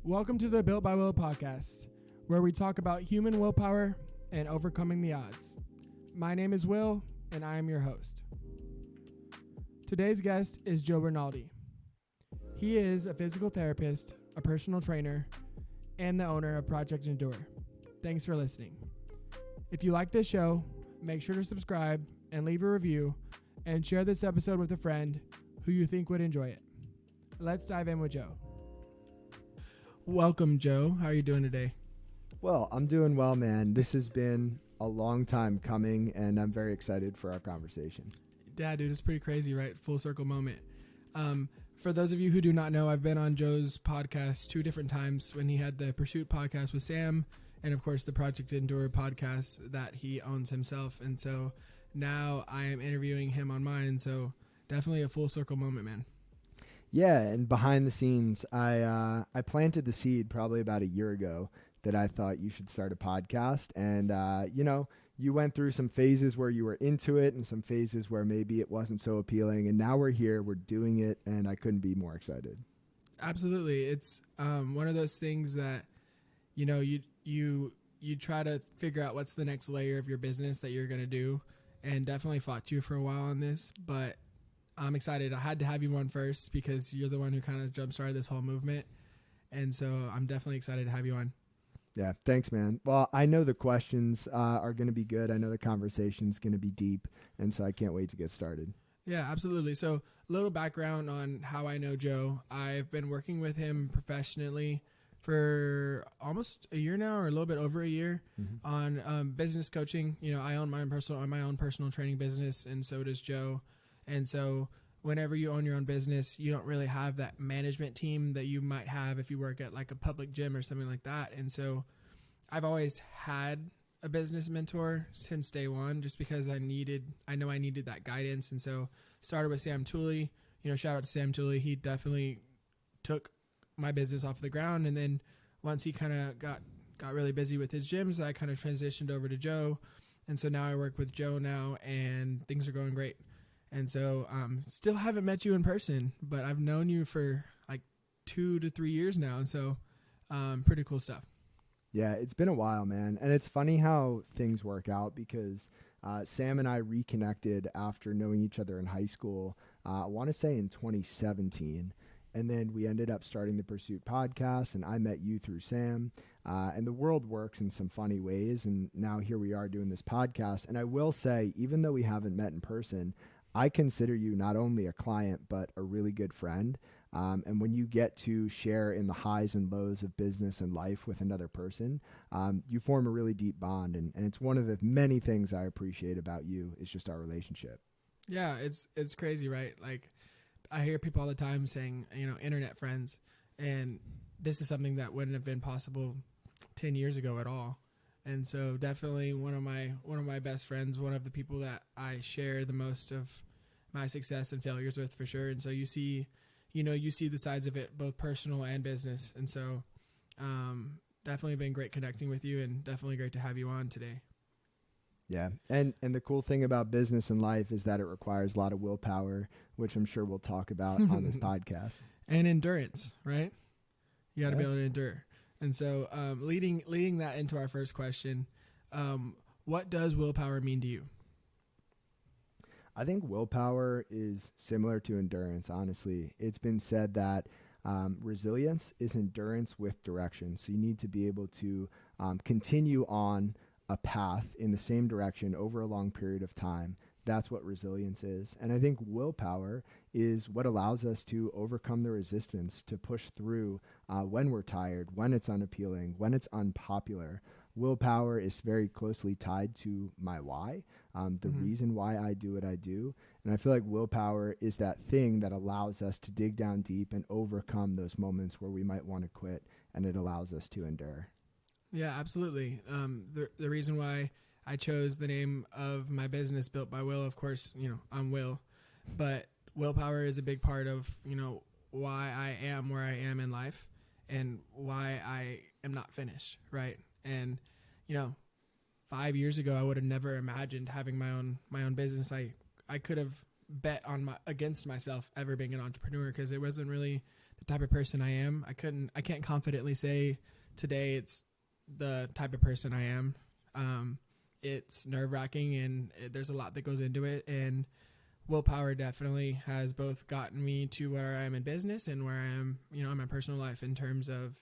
Welcome to the Built by Will podcast, where we talk about human willpower and overcoming the odds. My name is Will, and I am your host. Today's guest is Joe Rinaldi. He is a physical therapist, a personal trainer, and the owner of Project Endure. Thanks for listening. If you like this show, make sure to subscribe and leave a review, and share this episode with a friend who you think would enjoy it. Let's dive in with Joe. Welcome, Joe. How are you doing today? Well, I'm doing well, man. This has been a long time coming, and I'm very excited for our conversation. Yeah, dude, it's pretty crazy, right? Full circle moment. For those of you who do not know, I've been on Joe's podcast 2 different times, when he had the Pursuit podcast with Sam, and of course the Project Endure podcast that he owns himself. And so now I am interviewing him on mine, and so definitely a full circle moment, man. Yeah, and behind the scenes, I planted the seed probably about a year ago that I thought you should start a podcast. And, you went through some phases where you were into it and some phases where maybe it wasn't so appealing. And now we're here, we're doing it, and I couldn't be more excited. Absolutely. It's one of those things that, you try to figure out what's the next layer of your business that you're going to do, and definitely fought you for a while on this, but I'm excited. I had to have you on first because you're the one who kind of jump-started this whole movement. And so I'm definitely excited to have you on. Yeah, thanks, man. Well, I know the questions are going to be good. I know the conversation's going to be deep. And so I can't wait to get started. Yeah, absolutely. So a little background on how I know Joe. I've been working with him professionally for almost a year now, or a little bit over a year, on business coaching. I own my own personal training business, and so does Joe. And so whenever you own your own business, you don't really have that management team that you might have if you work at like a public gym or something like that. And so I've always had a business mentor since day one, just because I know I needed that guidance. And so started with Sam Tooley. Shout out to Sam Tooley. He definitely took my business off the ground. And then once he kind of got really busy with his gyms, I kind of transitioned over to Joe. And so now I work with Joe now, and things are going great. And so still haven't met you in person, but I've known you for like 2 to 3 years now. And so pretty cool stuff. Yeah, it's been a while, man. And it's funny how things work out, because Sam and I reconnected after knowing each other in high school, I want to say in 2017. And then we ended up starting the Pursuit podcast, and I met you through Sam. And the world works in some funny ways. And now here we are doing this podcast. And I will say, even though we haven't met in person, I consider you not only a client, but a really good friend. And when you get to share in the highs and lows of business and life with another person, you form a really deep bond. And it's one of the many things I appreciate about you is just our relationship. Yeah, it's crazy, right? Like, I hear people all the time saying, internet friends. And this is something that wouldn't have been possible 10 years ago at all. And so definitely one of my best friends, one of the people that I share the most of my success and failures with, for sure. And so you see the sides of it, both personal and business. And so definitely been great connecting with you, and definitely great to have you on today. Yeah. And the cool thing about business and life is that it requires a lot of willpower, which I'm sure we'll talk about on this podcast. And endurance, right? You got to be able to endure. And so leading that into our first question, what does willpower mean to you? I think willpower is similar to endurance, honestly. It's been said that resilience is endurance with direction. So you need to be able to continue on a path in the same direction over a long period of time. That's what resilience is. And I think willpower is what allows us to overcome the resistance, to push through when we're tired, when it's unappealing, when it's unpopular. Willpower is very closely tied to my why, the reason why I do what I do. And I feel like willpower is that thing that allows us to dig down deep and overcome those moments where we might want to quit, and it allows us to endure. Yeah, absolutely. The reason why I chose the name of my business, Built by Will, of course, I'm Will, but willpower is a big part of, why I am where I am in life, and why I am not finished. Right. And, 5 years ago, I would have never imagined having my own business. I could have bet against myself ever being an entrepreneur, because there the type of person I am. I can't confidently say today it's the type of person I am. It's nerve-wracking, and there's a lot that goes into it, and willpower definitely has both gotten me to where I am in business and where I am, in my personal life, in terms of,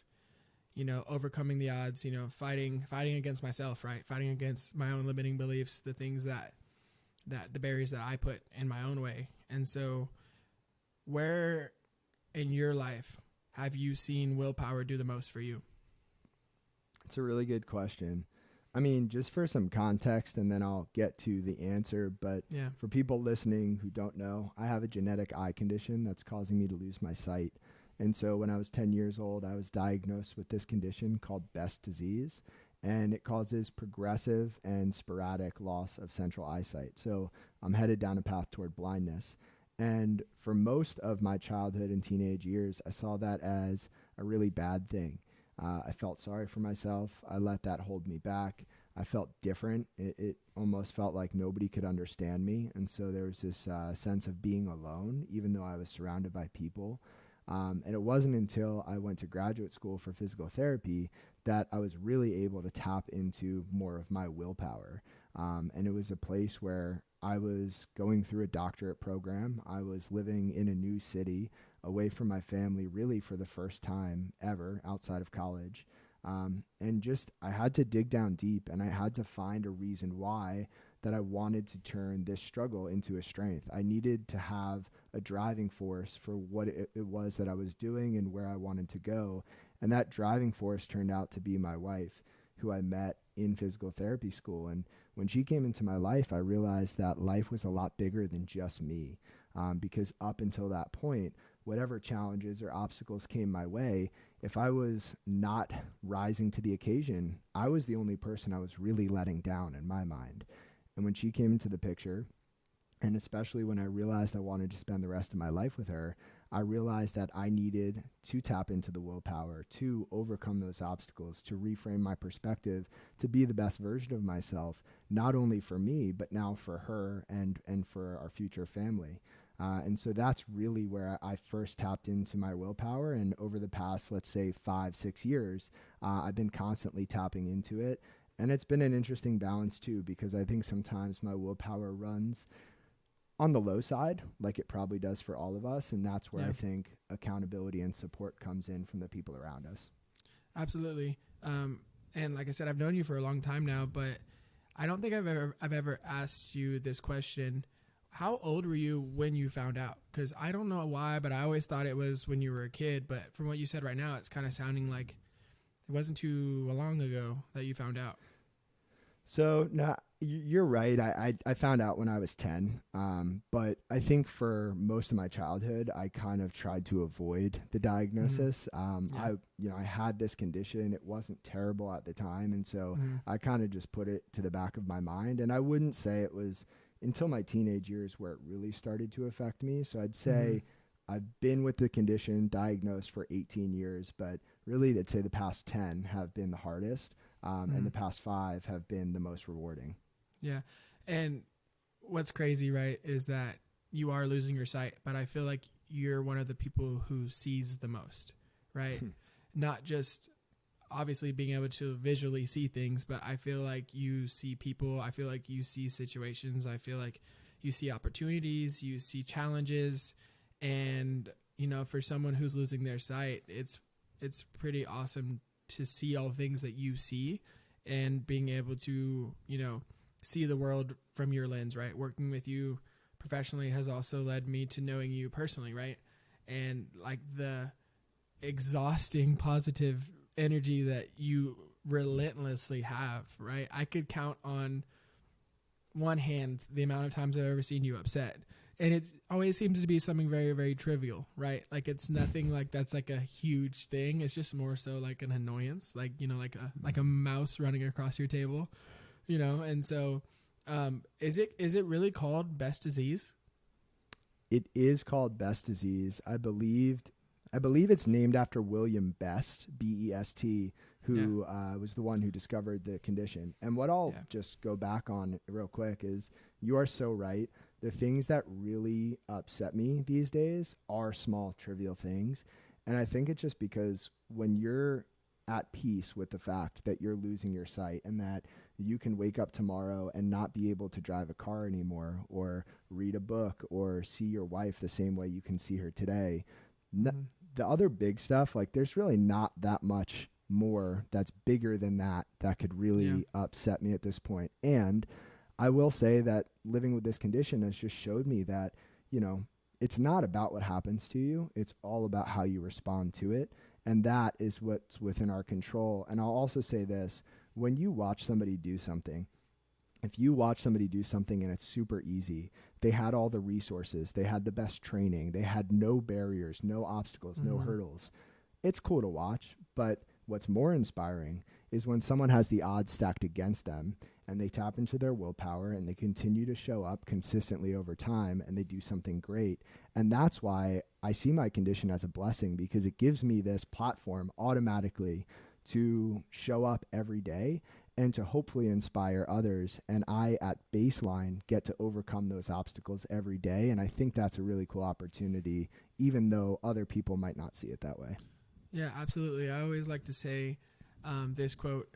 overcoming the odds, fighting against myself, right? Fighting against my own limiting beliefs, the things that the barriers that I put in my own way. And so where in your life have you seen willpower do the most for you? It's a really good question. I mean, just for some context, and then I'll get to the answer. But for people listening who don't know, I have a genetic eye condition that's causing me to lose my sight. And so when I was 10 years old, I was diagnosed with this condition called Best disease, and it causes progressive and sporadic loss of central eyesight. So I'm headed down a path toward blindness. And for most of my childhood and teenage years, I saw that as a really bad thing. I felt sorry for myself. I let that hold me back. I felt different. It almost felt like nobody could understand me. And so there was this sense of being alone, even though I was surrounded by people. And it wasn't until I went to graduate school for physical therapy that I was really able to tap into more of my willpower. And it was a place where I was going through a doctorate program. I was living in a new city, away from my family, really for the first time ever outside of college. And just, I had to dig down deep, and I had to find a reason why that I wanted to turn this struggle into a strength. I needed to have a driving force for what it was that I was doing and where I wanted to go. And that driving force turned out to be my wife, who I met in physical therapy school. And when she came into my life, I realized that life was a lot bigger than just me. Because up until that point, whatever challenges or obstacles came my way, if I was not rising to the occasion, I was the only person I was really letting down in my mind. And when she came into the picture, and especially when I realized I wanted to spend the rest of my life with her, I realized that I needed to tap into the willpower to overcome those obstacles, to reframe my perspective, to be the best version of myself, not only for me, but now for her and for our future family. And so that's really where I first tapped into my willpower. And over the past, let's say 5-6 years, I've been constantly tapping into it. And it's been an interesting balance too, because I think sometimes my willpower runs on the low side, like it probably does for all of us. And that's where I think accountability and support comes in from the people around us. Absolutely. And like I said, I've known you for a long time now, but I don't think I've ever asked you this question. How old were you when you found out? Because I don't know why, but I always thought it was when you were a kid. But from what you said right now, it's kind of sounding like it wasn't too long ago that you found out. So no, you're right. I found out when I was 10. But I think for most of my childhood, I kind of tried to avoid the diagnosis. I had this condition. It wasn't terrible at the time. And so I kind of just put it to the back of my mind. And I wouldn't say it was until my teenage years where it really started to affect me. So I'd say I've been with the condition diagnosed for 18 years, but really I'd say the past 10 have been the hardest. And the past 5 have been the most rewarding. Yeah. And what's crazy, right, is that you are losing your sight, but I feel like you're one of the people who sees the most, right? Not just obviously being able to visually see things, but I feel like you see people. I feel like you see situations. I feel like you see opportunities, you see challenges. And, for someone who's losing their sight, it's pretty awesome to see all things that you see and being able to, see the world from your lens, right? Working with you professionally has also led me to knowing you personally, right? And like the exhausting positive energy that you relentlessly have, right? I could count on one hand the amount of times I've ever seen you upset. And it always seems to be something very, very trivial, right? Like it's nothing like that's like a huge thing. It's just more so like an annoyance, like, like a mouse running across your table, And so, is it really called Best disease? It is called Best disease. I believe it's named after William Best, B-E-S-T, who was the one who discovered the condition. And what I'll just go back on real quick is you are so right. The things that really upset me these days are small, trivial things. And I think it's just because when you're at peace with the fact that you're losing your sight and that you can wake up tomorrow and not be able to drive a car anymore or read a book or see your wife the same way you can see her today. The other big stuff, like there's really not that much more that's bigger than that could really upset me at this point. And I will say that living with this condition has just showed me that, you know, it's not about what happens to you. It's all about how you respond to it. And that is what's within our control. And I'll also say this, when you watch somebody do something, if you watch somebody do something and it's super easy, they had all the resources, they had the best training, they had no barriers, no obstacles, no hurdles. It's cool to watch, but what's more inspiring is when someone has the odds stacked against them and they tap into their willpower and they continue to show up consistently over time and they do something great. And that's why I see my condition as a blessing, because it gives me this platform automatically to show up every day and to hopefully inspire others. And I, at baseline, get to overcome those obstacles every day. And I think that's a really cool opportunity, even though other people might not see it that way. Yeah, absolutely. I always like to say this quote.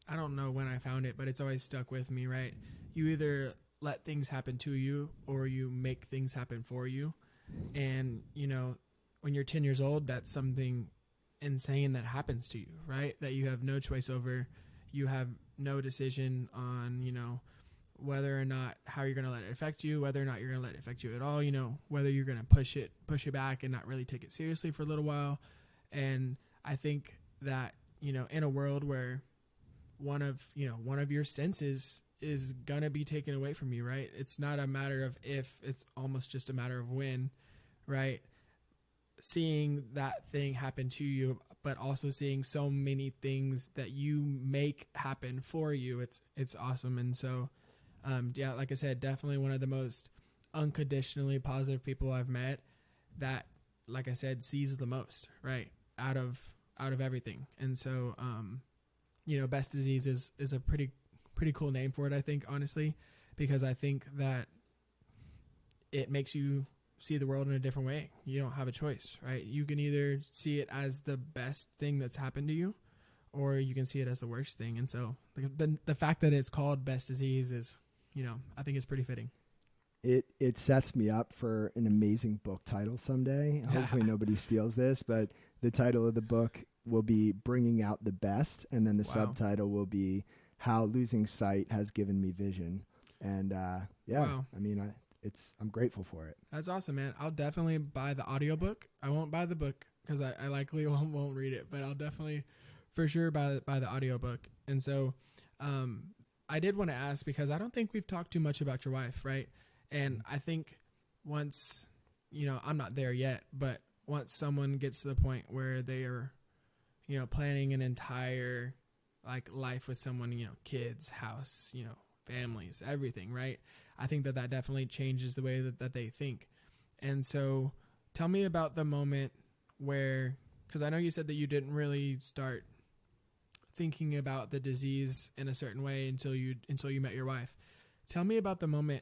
I don't know when I found it, but it's always stuck with me, right? You either let things happen to you or you make things happen for you. And, you know, when you're 10 years old, that's something insane that happens to you, right? That you have no choice over. You have no decision on, you know, whether or not how you're going to let it affect you, whether or not you're going to let it affect you at all, you know, whether you're going to push it back and not really take it seriously for a little while. And I think that, you know, in a world where one of your senses is going to be taken away from you, right? It's not a matter of if, it's almost just a matter of when, right? Seeing that thing happen to you, but also seeing so many things that you make happen for you. It's awesome. And so, yeah, like I said, definitely one of the most unconditionally positive people I've met that, like I said, sees the most, right? Out of everything. And so, you know, Best Disease is a pretty cool name for it, I think, honestly, because I think that it makes you see the world in a different way. You don't have a choice, right? You can either see it as the best thing that's happened to you, or you can see it as the worst thing. And so the fact that it's called Best Disease is, you know, I think it's pretty fitting. It sets me up for an amazing book title someday. Hopefully nobody steals this, but the title of the book will be Bringing Out the Best, and then the subtitle will be How Losing Sight Has Given Me Vision. And I mean, I'm grateful for it. That's awesome, man. I'll definitely buy the audiobook. I won't buy the book because I likely won't read it, but I'll definitely for sure buy the audiobook. And so I did want to ask, because I don't think we've talked too much about your wife, right? And I think once, you know, I'm not there yet, but once someone gets to the point where they are, you know, planning an entire like life with someone, you know, kids, house, you know, families, everything, right? I think that definitely changes the way that they think. And so tell me about the moment where, because I know you said that you didn't really start thinking about the disease in a certain way until you met your wife. Tell me about the moment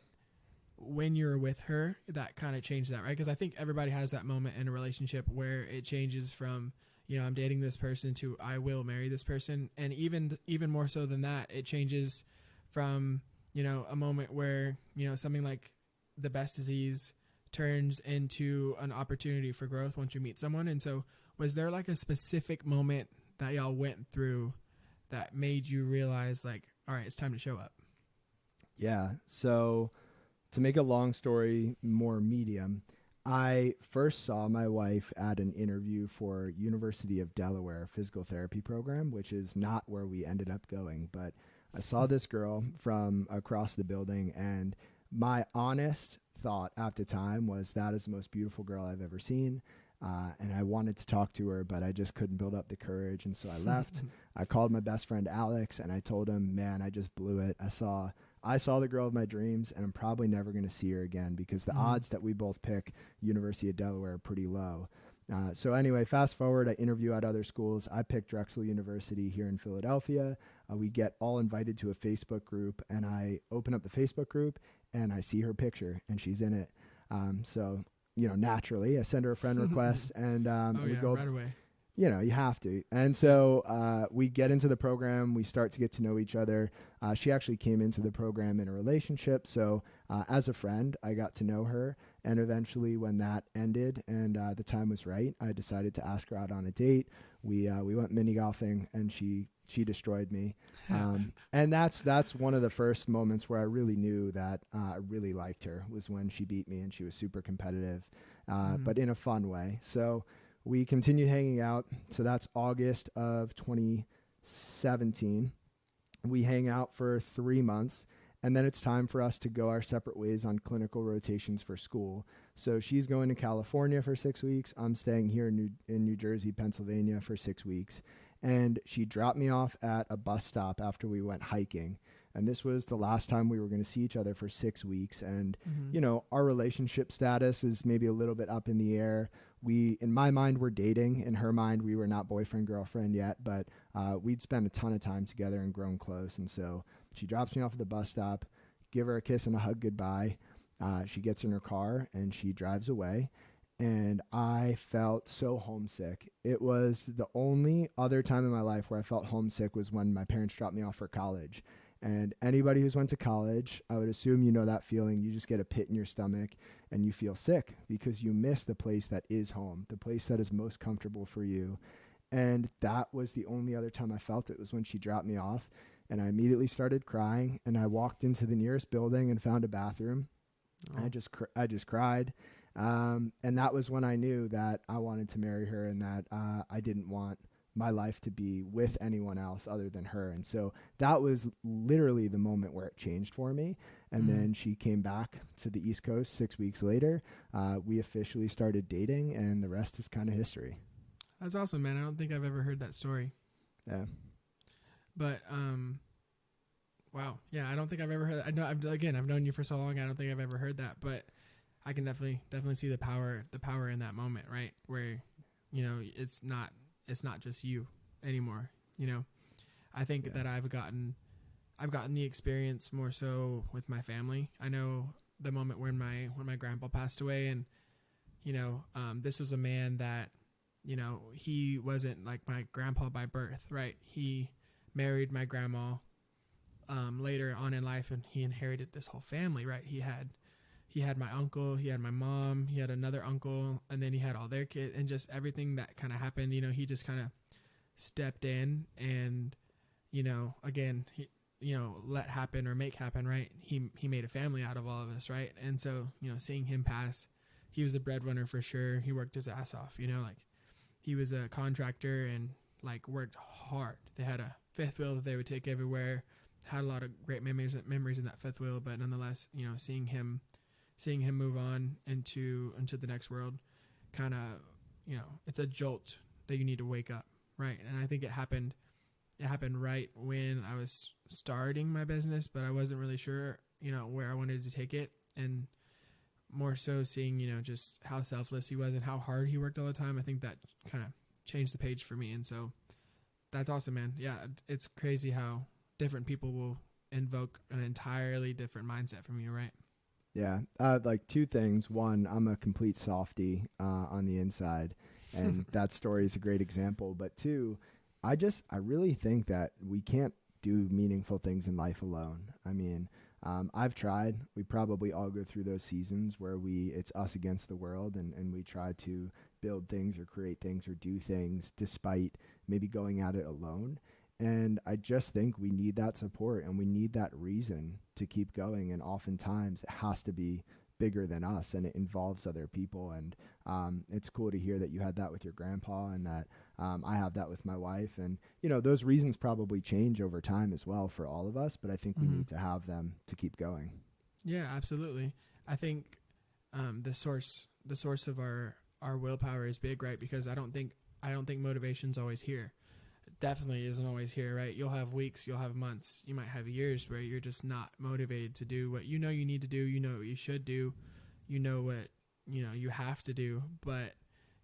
when you were with her that kind of changed that, right? Because I think everybody has that moment in a relationship where it changes from, you know, I'm dating this person to I will marry this person. And even more so than that, it changes from, you know, a moment where, you know, something like the Best Disease turns into an opportunity for growth once you meet someone. And so was there like a specific moment that y'all went through that made you realize like, all right, it's time to show up? Yeah. So to make a long story more medium, I first saw my wife at an interview for University of Delaware physical therapy program, which is not where we ended up going, but I saw this girl from across the building, and my honest thought at the time was, that is the most beautiful girl I've ever seen. And I wanted to talk to her, but I just couldn't build up the courage. And so I left. I called my best friend Alex, and I told him, man, I just blew it. I saw the girl of my dreams, and I'm probably never going to see her again, because the odds that we both pick University of Delaware are pretty low. So anyway, fast forward, I interview at other schools. I picked Drexel University here in Philadelphia. We get all invited to a Facebook group, and I open up the Facebook group and I see her picture, and she's in it. So naturally I send her a friend request and we go right away. You have to. And so we get into the program. We start to get to know each other. She actually came into the program in a relationship. So as a friend, I got to know her. And eventually when that ended and the time was right, I decided to ask her out on a date. We went mini golfing and she destroyed me. And that's one of the first moments where I really knew that I really liked her, was when she beat me and she was super competitive, but in a fun way. So we continued hanging out. So that's August of 2017. We hang out for 3 months, and then it's time for us to go our separate ways on clinical rotations for school. So she's going to California for 6 weeks. I'm staying here in New Jersey, Pennsylvania for 6 weeks. And she dropped me off at a bus stop after we went hiking. And this was the last time we were going to see each other for 6 weeks. And, our relationship status is maybe a little bit up in the air. In my mind, we're dating. In her mind, we were not boyfriend, girlfriend yet, but we'd spent a ton of time together and grown close. And so she drops me off at the bus stop, give her a kiss and a hug goodbye. She gets in her car and she drives away. And I felt so homesick. It was the only other time in my life where I felt homesick was when my parents dropped me off for college. And anybody who's went to college, I would assume you know that feeling. You just get a pit in your stomach and you feel sick because you miss the place that is home, the place that is most comfortable for you. And that was the only other time I felt it, was when she dropped me off. And I immediately started crying, and I walked into the nearest building and found a bathroom. Oh. I just cried. And that was when I knew that I wanted to marry her, and that I didn't want my life to be with anyone else other than her. And so that was literally the moment where it changed for me. And then she came back to the East Coast 6 weeks later. We officially started dating, and the rest is kind of history. That's awesome, man. I don't think I've ever heard that story. Yeah. But, wow. Yeah, I don't think I've ever heard that. I've known you for so long. I don't think I've ever heard that, but I can definitely see the power in that moment, right? Where, it's not just you anymore. I think that I've gotten the experience more so with my family. I know the moment when my grandpa passed away, and, this was a man that, he wasn't like my grandpa by birth, right? He married my grandma, later on in life, and he inherited this whole family, right? He had my uncle, he had my mom, he had another uncle, and then he had all their kids, and just everything that kind of happened, he just kind of stepped in and, again, he, let happen or make happen, right? He made a family out of all of us, right? And so, seeing him pass, he was a breadwinner for sure. He worked his ass off, he was a contractor and worked hard. They had a fifth wheel that they would take everywhere, had a lot of great memories in that fifth wheel, but nonetheless, seeing him move on into the next world, kind of, it's a jolt that you need to wake up, right? And I think it happened right when I was starting my business, but I wasn't really sure, where I wanted to take it. And more so seeing, just how selfless he was and how hard he worked all the time. I think that kind of changed the page for me. And so that's awesome, man. Yeah. It's crazy how different people will invoke an entirely different mindset from you, right? Yeah. Two things. One, I'm a complete softie on the inside, and that story is a great example. But two, I really think that we can't do meaningful things in life alone. I mean, I've tried. We probably all go through those seasons where it's us against the world, and we try to build things or create things or do things despite maybe going at it alone. And I just think we need that support, and we need that reason to keep going. And oftentimes it has to be bigger than us, and it involves other people. And it's cool to hear that you had that with your grandpa, and that I have that with my wife. And, those reasons probably change over time as well for all of us, but I think we need to have them to keep going. Yeah, absolutely. I think the source of our willpower is big, right? Because I don't think motivation's always here. It definitely isn't always here, right? You'll have weeks, you'll have months, you might have years where you're just not motivated to do what you need to do, what you should do, what you have to do, but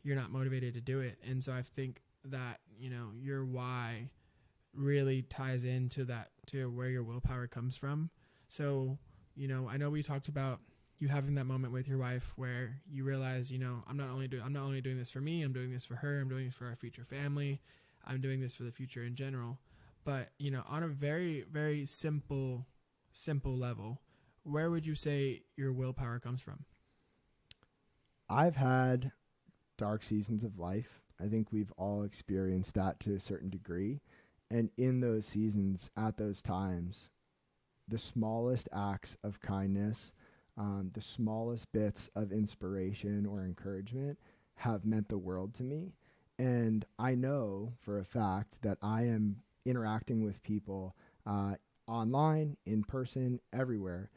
you're not motivated to do it. And so I think that your why really ties into that, to where your willpower comes from. So I know we talked about you having that moment with your wife where you realize, you know, I'm not only doing this for me, I'm doing this for her, I'm doing this for our future family, I'm doing this for the future in general. But, you know, on a very, very simple level, where would you say your willpower comes from? I've had dark seasons of life. I think we've all experienced that to a certain degree. And in those seasons, at those times, the smallest acts of kindness, the smallest bits of inspiration or encouragement have meant the world to me. And I know for a fact that I am interacting with people online, in person, everywhere,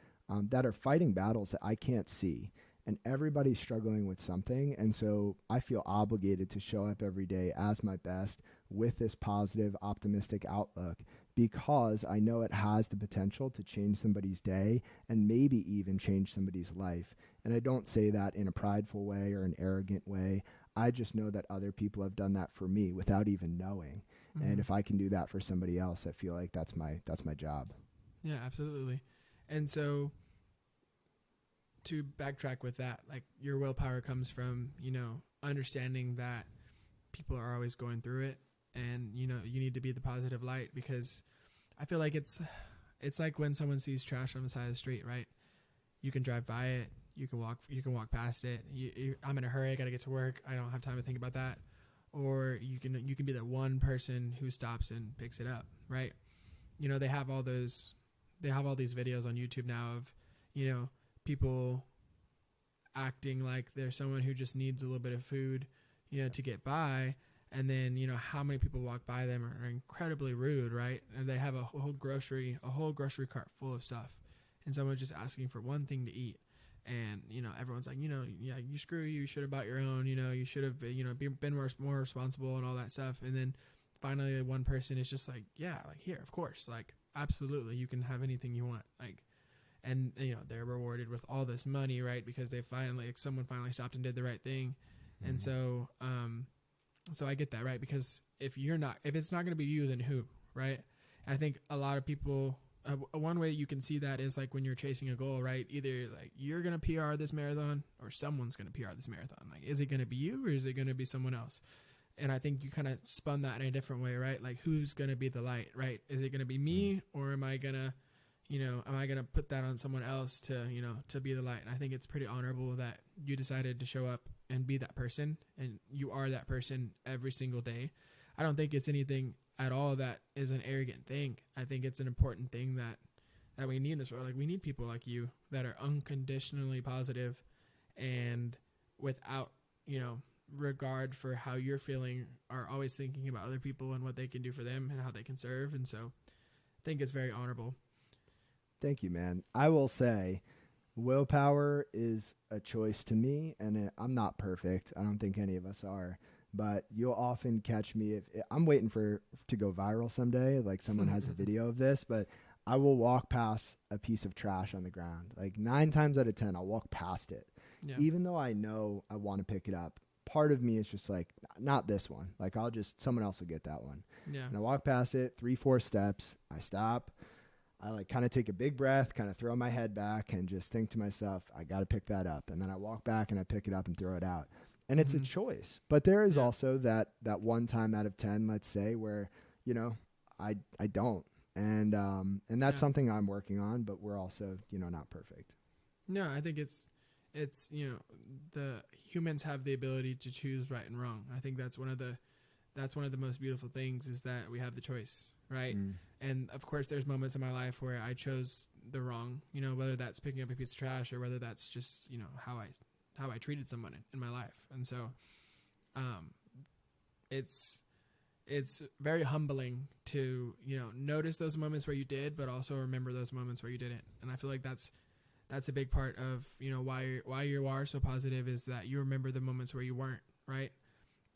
that are fighting battles that I can't see. And everybody's struggling with something. And so I feel obligated to show up every day as my best with this positive, optimistic outlook, because I know it has the potential to change somebody's day and maybe even change somebody's life. And I don't say that in a prideful way or an arrogant way. I just know that other people have done that for me without even knowing. Mm-hmm. And if I can do that for somebody else, I feel like that's my job. Yeah, absolutely. And so to backtrack with that, like your willpower comes from, you know, understanding that people are always going through it, and, you know, you need to be the positive light, because I feel like it's like when someone sees trash on the side of the street, right? You can drive by it, you can walk past it. I'm in a hurry, I got to get to work, I don't have time to think about that. Or you can be that one person who stops and picks it up, right? You know, they have all these videos on YouTube now of, you know, people acting like they're someone who just needs a little bit of food, you know, to get by. And then, you know, how many people walk by them are incredibly rude, right? And they have a whole grocery cart full of stuff, and someone's just asking for one thing to eat. And, you know, everyone's like, you know, yeah, you screw you should have bought your own, you know, you should have, you know, been more responsible and all that stuff. And then finally one person is just like, yeah, like, here, of course, like, absolutely, you can have anything you want. Like, and, you know, they're rewarded with all this money, right? Because someone finally stopped and did the right thing. Mm-hmm. And so, so I get that, right? Because if it's not going to be you, then who, right? And I think a lot of people, one way you can see that is like when you're chasing a goal, right? Either like you're going to PR this marathon or someone's going to PR this marathon. Like, is it going to be you or is it going to be someone else? And I think you kind of spun that in a different way, right? Like, who's going to be the light, right? Is it going to be me, or am I going to put that on someone else to, you know, to be the light? And I think it's pretty honorable that you decided to show up and be that person, and you are that person every single day. I don't think it's anything at all that is an arrogant thing. I think it's an important thing that we need in this world. Like, we need people like you that are unconditionally positive and without, you know, regard for how you're feeling, are always thinking about other people and what they can do for them and how they can serve. And so I think it's very honorable. Thank you, man. I will say willpower is a choice to me, and I'm not perfect. I don't think any of us are, but you'll often catch me if I'm waiting to go viral someday, like someone has a video of this, but I will walk past a piece of trash on the ground. Like 9 times out of 10, I'll walk past it. Yeah. Even though I know I want to pick it up. Part of me is just like, not this one. Like, someone else will get that one. Yeah. And I walk past it 3-4 steps. I stop. I like kind of take a big breath, kind of throw my head back and just think to myself, I got to pick that up. And then I walk back and I pick it up and throw it out. And it's a choice. But there is also that one time out of 10, let's say, where, you know, I don't. And that's something I'm working on, but we're also, you know, not perfect. No, I think it's, you know, the humans have the ability to choose right and wrong. I think that's one of the most beautiful things, is that we have the choice, right? And of course there's moments in my life where I chose the wrong, you know, whether that's picking up a piece of trash or whether that's just, you know, how I treated someone in my life. And so it's very humbling to, you know, notice those moments where you did, but also remember those moments where you didn't. And I feel like that's a big part of, you know, why you are so positive, is that you remember the moments where you weren't, right?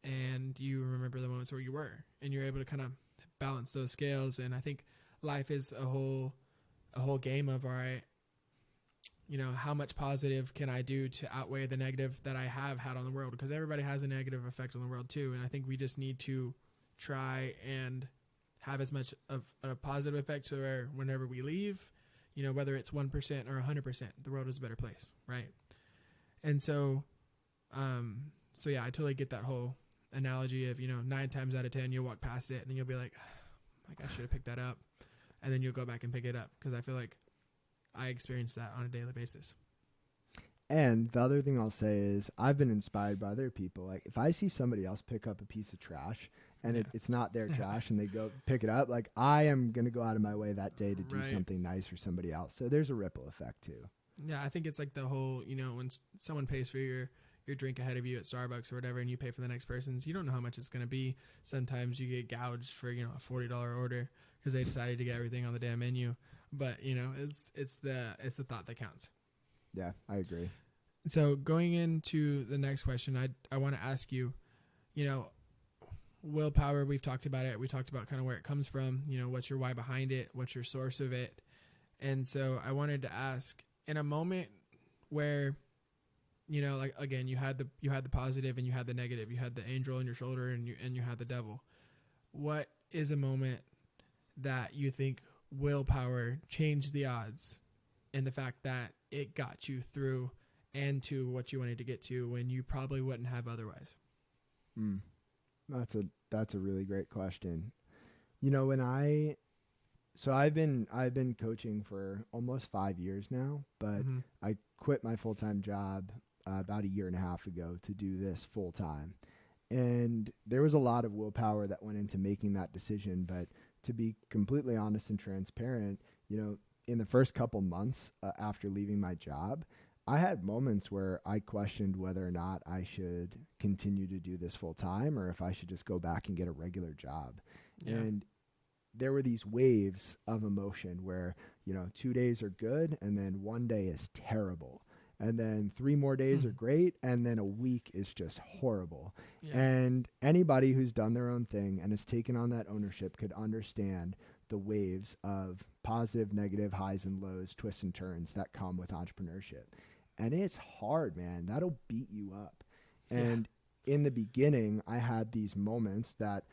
And you remember the moments where you were, and you're able to kind of balance those scales. And I think life is a whole game of, all right, you know, how much positive can I do to outweigh the negative that I have had on the world? Because everybody has a negative effect on the world too. And I think we just need to try and have as much of a positive effect to where whenever we leave, whether it's 1% or 100%, the world is a better place. Right. And so, yeah, I totally get that whole analogy of, 9 times out of 10, you'll walk past it and then you'll be like I should have picked that up. And then you'll go back and pick it up. Cause I feel like I experience that on a daily basis. And the other thing I'll say is I've been inspired by other people. Like if I see somebody else pick up a piece of trash and it's not their trash and they go pick it up, like I am going to go out of my way that day to do something nice for somebody else. So there's a ripple effect too. Yeah. I think it's like the whole, when someone pays for your drink ahead of you at Starbucks or whatever, and you pay for the next person's, you don't know how much it's going to be. Sometimes you get gouged for, a $40 order because they decided to get everything on the damn menu. But, it's the thought that counts. Yeah, I agree. So going into the next question, I want to ask you, willpower, we've talked about it. We talked about kind of where it comes from, what's your why behind it, what's your source of it. And so I wanted to ask, in a moment where, like again, you had the positive and you had the negative, you had the angel on your shoulder and you had the devil. What is a moment that you think willpower changed the odds and the fact that it got you through and to what you wanted to get to when you probably wouldn't have otherwise? That's a really great question. I've been coaching for almost 5 years now, but I quit my full-time job about a year and a half ago to do this full time. And there was a lot of willpower that went into making that decision. But to be completely honest and transparent, in the first couple months after leaving my job, I had moments where I questioned whether or not I should continue to do this full time or if I should just go back and get a regular job. Yeah. And there were these waves of emotion where, 2 days are good and then 1 day is terrible. And then 3 more days are great. And then a week is just horrible. Yeah. And anybody who's done their own thing and has taken on that ownership could understand the waves of positive, negative, highs and lows, twists and turns that come with entrepreneurship. And it's hard, man. That'll beat you up. And in the beginning, I had these moments that,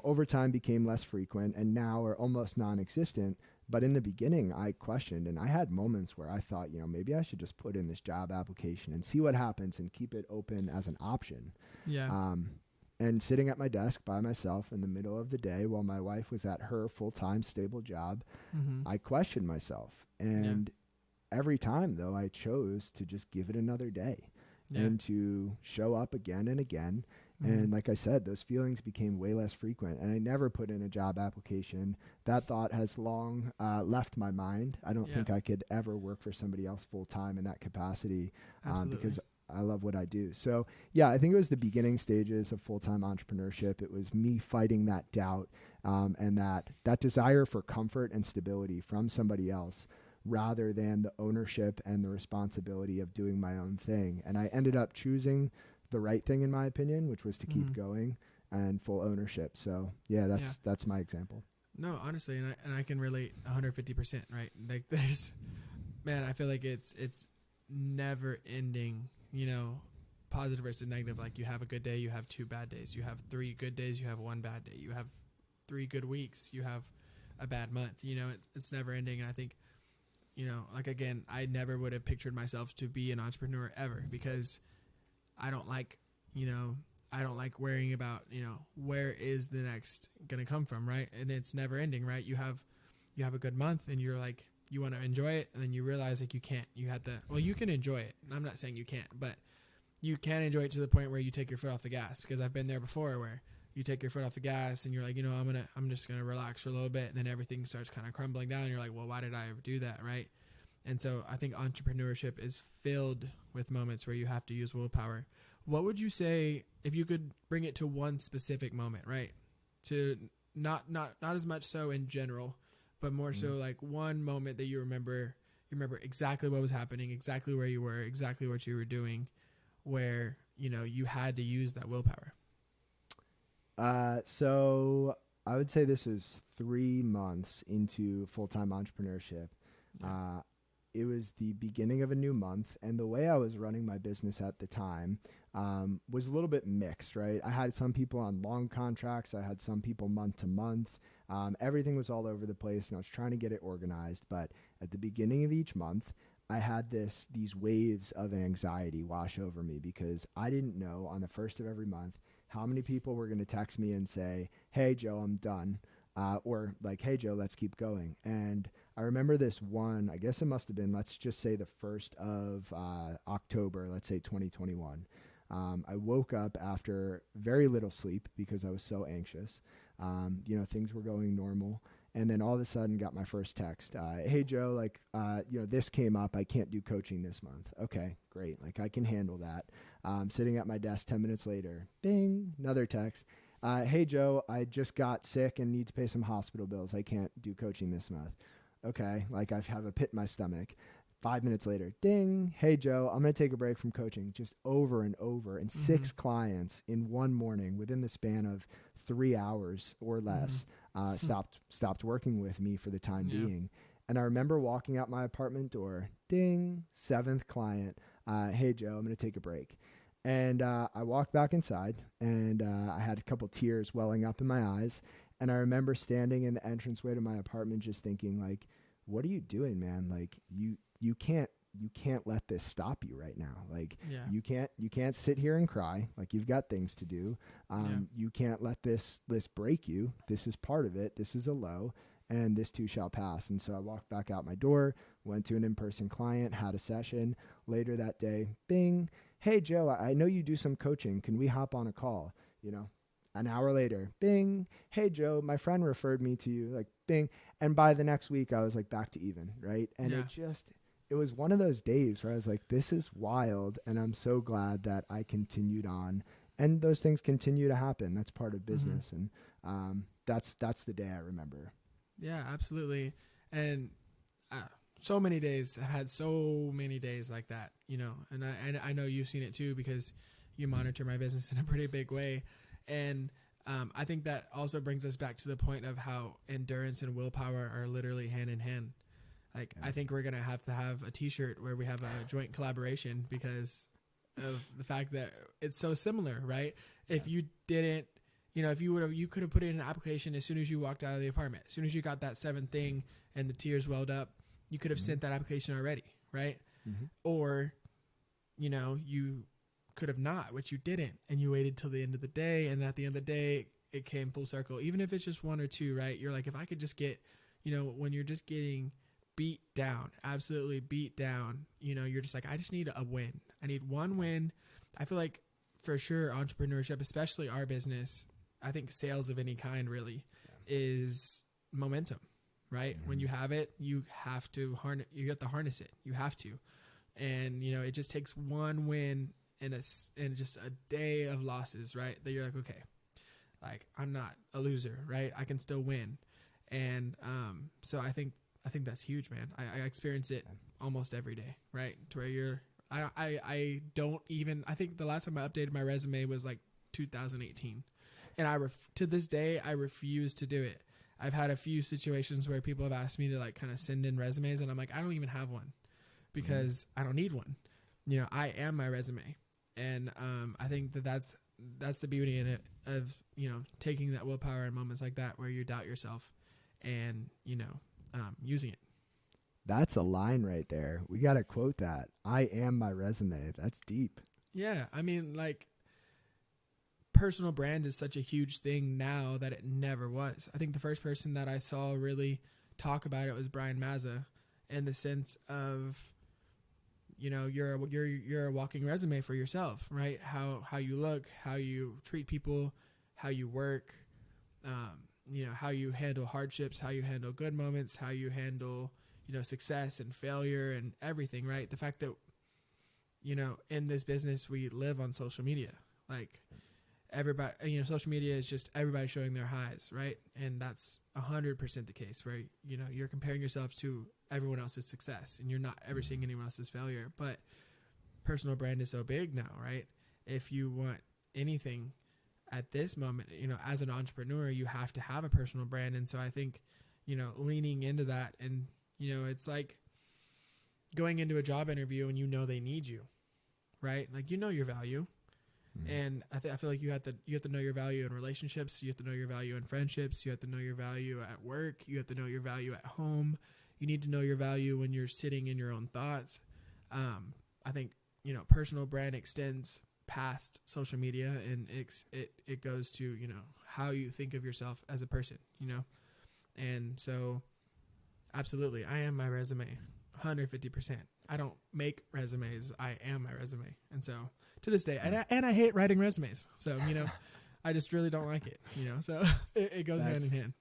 over time became less frequent and now are almost non-existent. But in the beginning, I questioned, and I had moments where I thought, maybe I should just put in this job application and see what happens and keep it open as an option. Yeah. And sitting at my desk by myself in the middle of the day while my wife was at her full-time stable job, I questioned myself. And every time, though, I chose to just give it another day and to show up again and again. And like I said, those feelings became way less frequent, and I never put in a job application. That thought has long left my mind. I don't think I could ever work for somebody else full time in that capacity because I love what I do. So yeah, I think it was the beginning stages of full-time entrepreneurship. It was me fighting that doubt and that desire for comfort and stability from somebody else rather than the ownership and the responsibility of doing my own thing. And I ended up choosing the right thing in my opinion, which was to keep going and full ownership. So yeah, that's my example. No, honestly, and I can relate 150%, right? Like I feel like it's never ending, positive versus negative. Like you have a good day, you have 2 bad days, you have 3 good days, you have 1 bad day, you have 3 good weeks, you have a bad month, it's never ending. And I think, like again, I never would have pictured myself to be an entrepreneur ever because I don't like worrying about, where is the next going to come from, right? And it's never ending, right? You have a good month and you're like, you want to enjoy it. And then you realize like you can't, you can enjoy it. I'm not saying you can't, but you can enjoy it to the point where you take your foot off the gas, because I've been there before where you take your foot off the gas and you're like, I'm just going to relax for a little bit. And then everything starts kind of crumbling down. And you're like, well, why did I ever do that? Right. And so I think entrepreneurship is filled with moments where you have to use willpower. What would you say if you could bring it to one specific moment, right? To not as much so in general, but more so like one moment that you remember exactly what was happening, exactly where you were, exactly what you were doing, where, you had to use that willpower. So I would say this is 3 months into full-time entrepreneurship. It was the beginning of a new month, and the way I was running my business at the time, was a little bit mixed, right? I had some people on long contracts. I had some people month to month. Everything was all over the place, and I was trying to get it organized. But at the beginning of each month, I had these waves of anxiety wash over me because I didn't know on the first of every month how many people were going to text me and say, "Hey, Joe, I'm done." Or like, "Hey, Joe, let's keep going." And I remember this one, I guess it must have been, let's just say the 1st of October, let's say 2021. I woke up after very little sleep because I was so anxious. Things were going normal. And then all of a sudden got my first text. "Hey, Joe, this came up. I can't do coaching this month." Okay, great. Like I can handle that. Sitting at my desk 10 minutes later, bing, another text. "Hey, Joe, I just got sick and need to pay some hospital bills. I can't do coaching this month." Okay, like I have a pit in my stomach. 5 minutes later, ding. "Hey, Joe, I'm going to take a break from coaching." Just over and over. And 6 clients in one morning within the span of 3 hours or less stopped working with me for the time being. And I remember walking out my apartment door, ding, 7th client. "Hey, Joe, I'm going to take a break." And I walked back inside, and I had a couple tears welling up in my eyes. And I remember standing in the entranceway to my apartment just thinking, like, what are you doing, man? Like, you can't let this stop you right now. Like, you can't sit here and cry. Like, you've got things to do. You can't let this break you. This is part of it. This is a low, and this too shall pass. And so I walked back out my door, went to an in-person client, had a session. Later that day, bing, "Hey, Joe, I know you do some coaching. Can we hop on a call?" An hour later, bing, "Hey, Joe, my friend referred me to you." Like, bing. And by the next week, I was like back to even, right? And it was one of those days where I was like, this is wild. And I'm so glad that I continued on. And those things continue to happen. That's part of business. And that's the day I remember. Yeah, absolutely. And so many days, I've had so many days like that, and I know you've seen it too because you monitor my business in a pretty big way. And I think that also brings us back to the point of how endurance and willpower are literally hand in hand. Like, I think we're going to have a t-shirt where we have a joint collaboration because of the fact that it's so similar, right? If you didn't, if you could have put in an application as soon as you walked out of the apartment, as soon as you got that 7th thing and the tears welled up, you could have sent that application already, right? Or, you could have not, which you didn't, and you waited till the end of the day, and at the end of the day, it came full circle. Even if it's just 1 or 2, right? You're like, if I could just get, when you're just getting beat down, absolutely beat down, you're just like, I just need a win. I need one win. I feel like for sure entrepreneurship, especially our business, I think sales of any kind really is momentum, right? When you have it, you have to harness it. You have to. And, it just takes one win in just a day of losses, right? That you're like, okay, like I'm not a loser, right? I can still win. And so I think that's huge, man. I experience it almost every day, right? To where I think the last time I updated my resume was like 2018. And to this day, I refuse to do it. I've had a few situations where people have asked me to like kind of send in resumes, and I'm like, I don't even have one because I don't need one. I am my resume. And I think that's the beauty in it of, taking that willpower in moments like that where you doubt yourself and, using it. That's a line right there. We got to quote that. I am my resume. That's deep. Yeah. I mean, like, personal brand is such a huge thing now that it never was. I think the first person that I saw really talk about it was Brian Mazza, in the sense of, you're a walking resume for yourself, right? How you look, how you treat people, how you work, how you handle hardships, how you handle good moments, how you handle, success and failure and everything, right? The fact that, in this business, we live on social media. Like, everybody, social media is just everybody showing their highs, right? And that's 100% the case, where, you're comparing yourself to everyone else's success and you're not ever seeing anyone else's failure. But personal brand is so big now, right? If you want anything at this moment, as an entrepreneur, you have to have a personal brand. And so I think, leaning into that, and, it's like going into a job interview and they need you, right? Like, your value. And I feel like you have to know your value in relationships. You have to know your value in friendships. You have to know your value at work. You have to know your value at home. You need to know your value when you're sitting in your own thoughts. I think, personal brand extends past social media, and it goes to, how you think of yourself as a person, And so absolutely, I am my resume 150%. I don't make resumes. I am my resume. And so to this day, and I hate writing resumes. So, I just really don't like it, so it goes hand in hand.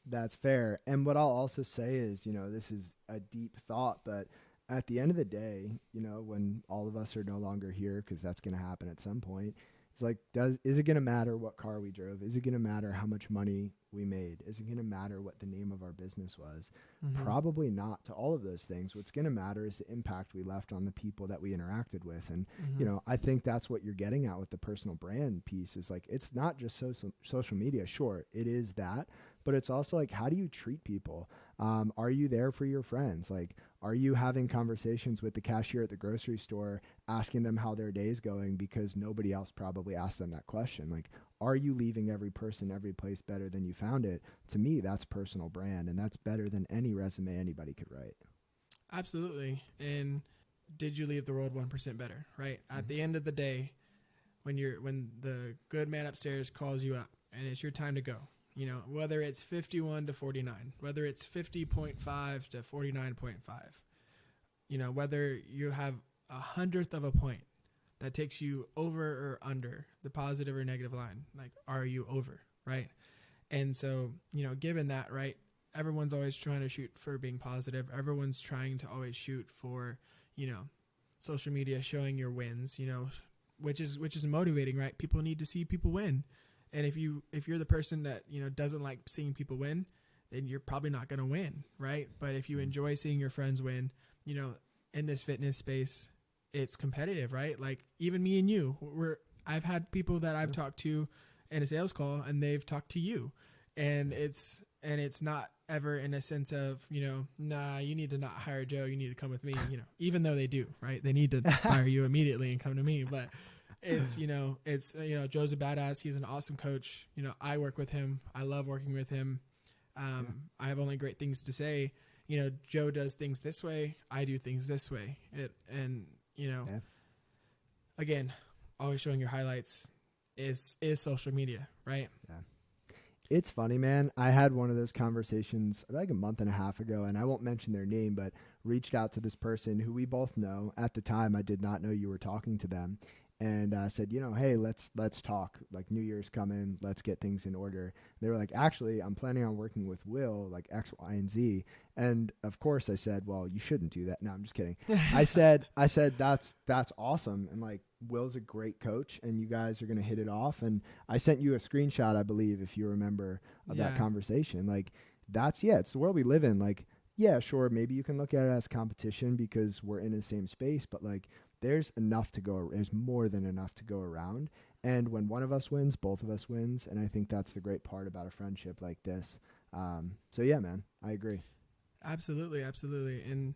That's fair. And what I'll also say is, this is a deep thought, but at the end of the day, when all of us are no longer here, because that's going to happen at some point, it's like, is it going to matter what car we drove? Is it going to matter how much money we made? Is it going to matter what the name of our business was? Mm-hmm. Probably not to all of those things. What's going to matter is the impact we left on the people that we interacted with. And, I think that's what you're getting at with the personal brand piece is like, it's not just social media. Sure, it is that, but it's also like, how do you treat people? Are you there for your friends? Like, are you having conversations with the cashier at the grocery store, asking them how their day's going because nobody else probably asked them that question? Like, are you leaving every person, every place better than you found it? To me, that's personal brand, and that's better than any resume anybody could write. Absolutely. And did you leave the world 1% better, right? At the end of the day, when the good man upstairs calls you up and it's your time to go, whether it's 51 to 49, whether it's 50.5 to 49.5, whether you have 100th of a point that takes you over or under the positive or negative line, like, are you over, right? And so, given that, right, everyone's always trying to shoot for being positive. Everyone's trying to always shoot for, social media showing your wins, which is motivating, right? People need to see people win. And if you're the person that, doesn't like seeing people win, then you're probably not going to win, right? But if you enjoy seeing your friends win, in this fitness space, it's competitive, right? Like, even me and you, I've had people that I've talked to in a sales call, and they've talked to you, and it's not ever in a sense of, nah, you need to not hire Joe, you need to come with me, even though they do, right? They need to hire you immediately and come to me, but it's, Joe's a badass. He's an awesome coach. I work with him. I love working with him. I have only great things to say. Joe does things this way. I do things this way. Again, always showing your highlights is social media, right? Yeah. It's funny, man. I had one of those conversations like a month and a half ago, and I won't mention their name, but reached out to this person who we both know. At the time, I did not know you were talking to them. And said, hey, let's talk. Like, New Year's coming, let's get things in order. They were like, actually, I'm planning on working with Will, like X, Y, and Z. And of course, I said, well, you shouldn't do that. No, I'm just kidding. I said that's awesome. And like, Will's a great coach, and you guys are gonna hit it off. And I sent you a screenshot, I believe, if you remember, of that conversation. Like, it's the world we live in. Like, yeah, sure, maybe you can look at it as competition because we're in the same space, but like, there's more than enough to go around. And when one of us wins, both of us wins. And I think that's the great part about a friendship like this. So yeah, man, I agree. Absolutely. Absolutely. And,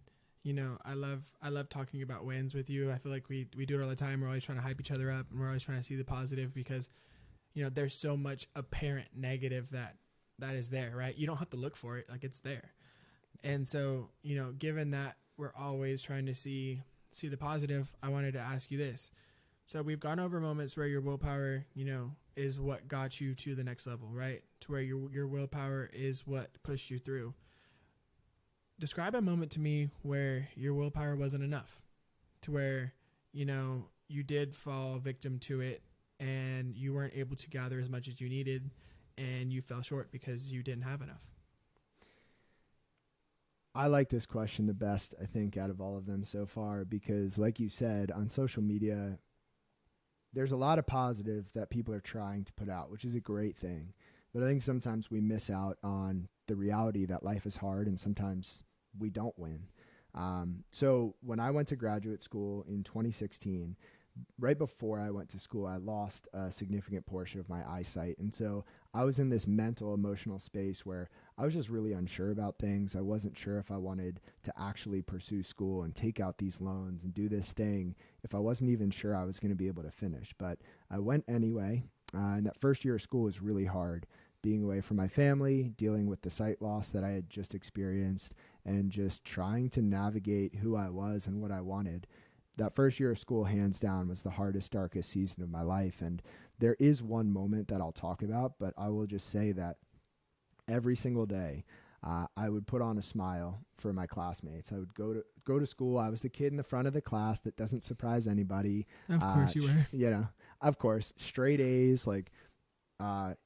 I love talking about wins with you. I feel like we do it all the time. We're always trying to hype each other up, and we're always trying to see the positive because, there's so much apparent negative that is there, right? You don't have to look for it. Like, it's there. And so, given that we're always trying to see the positive, I wanted to ask you this. So we've gone over moments where your willpower, is what got you to the next level, right? To where your willpower is what pushed you through. Describe a moment to me where your willpower wasn't enough, to where, you did fall victim to it and you weren't able to gather as much as you needed and you fell short because you didn't have enough. I like this question the best, I think, out of all of them so far, because like you said, on social media, there's a lot of positive that people are trying to put out, which is a great thing. But I think sometimes we miss out on the reality that life is hard and sometimes we don't win. So when I went to graduate school in 2016, right before I went to school, I lost a significant portion of my eyesight. And so I was in this mental, emotional space where I was just really unsure about things. I wasn't sure if I wanted to actually pursue school and take out these loans and do this thing if I wasn't even sure I was going to be able to finish. But I went anyway. And that first year of school was really hard, being away from my family, dealing with the sight loss that I had just experienced, and just trying to navigate who I was and what I wanted. That first year of school, hands down, was the hardest, darkest season of my life. And there is one moment that I'll talk about, but I will just say that every single day, I would put on a smile for my classmates. I would go to school. I was the kid in the front of the class that doesn't surprise anybody. Of course you were. You know, of course, straight A's, like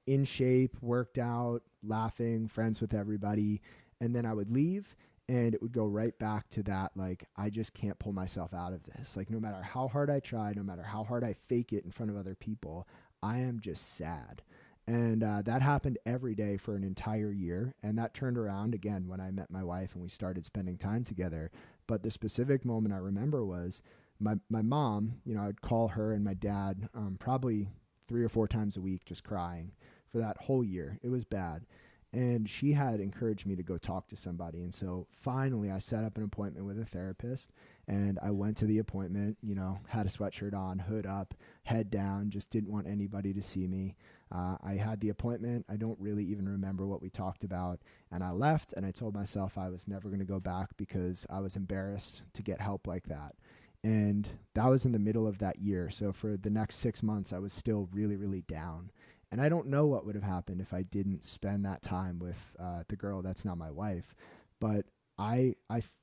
in shape, worked out, laughing, friends with everybody. And then I would leave, and it would go right back to that, like, I just can't pull myself out of this. Like, no matter how hard I try, no matter how hard I fake it in front of other people, I am just sad. And that happened every day for an entire year. And that turned around again when I met my wife and we started spending time together. But the specific moment I remember was my mom, you know, I'd call her and my dad probably 3 or 4 times a week just crying for that whole year. It was bad. And she had encouraged me to go talk to somebody. And so finally I set up an appointment with a therapist, and I went to the appointment, you know, had a sweatshirt on, hood up, head down, just didn't want anybody to see me. I had the appointment. I don't really even remember what we talked about. And I left, and I told myself I was never going to go back because I was embarrassed to get help like that. And that was in the middle of that year. So for the next 6 months, I was still really, really down. And I don't know what would have happened if I didn't spend that time with the girl that's now my wife. But I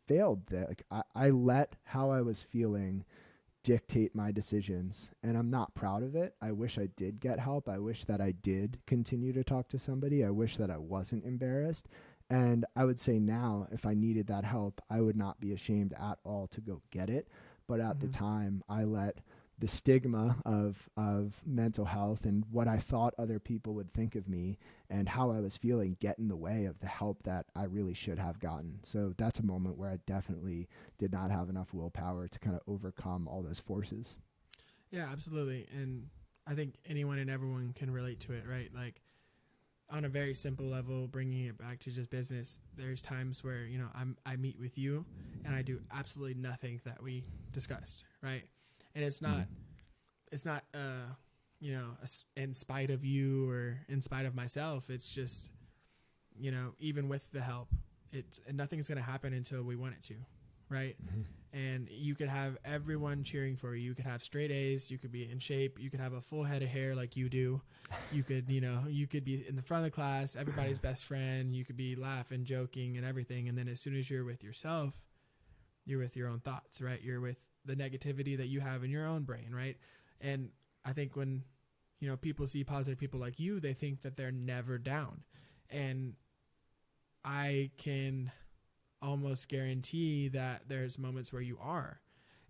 failed that. Like, I let how I was feeling dictate my decisions, and I'm not proud of it. I wish I did get help. I wish that I did continue to talk to somebody. I wish that I wasn't embarrassed. And I would say now, if I needed that help, I would not be ashamed at all to go get it. But at the time, I let the stigma of mental health and what I thought other people would think of me and how I was feeling get in the way of the help that I really should have gotten. So that's a moment where I definitely did not have enough willpower to kind of overcome all those forces. Yeah, absolutely. And I think anyone and everyone can relate to it, right? Like, on a very simple level, bringing it back to just business, there's times where, you know, I meet with you and I do absolutely nothing that we discussed, right? And it's not, you know, in spite of you or in spite of myself. It's just, you know, even with the help, nothing's going to happen until we want it to, right? Mm-hmm. And you could have everyone cheering for you. You could have straight A's. You could be in shape. You could have a full head of hair like you do. You could, you know, you could be in the front of the class, everybody's best friend. You could be laughing, joking, and everything. And then as soon as you're with yourself, you're with your own thoughts, right? You're with the negativity that you have in your own brain, right? And I think when, you know, people see positive people like you, they think that they're never down. And I can almost guarantee that there's moments where you are.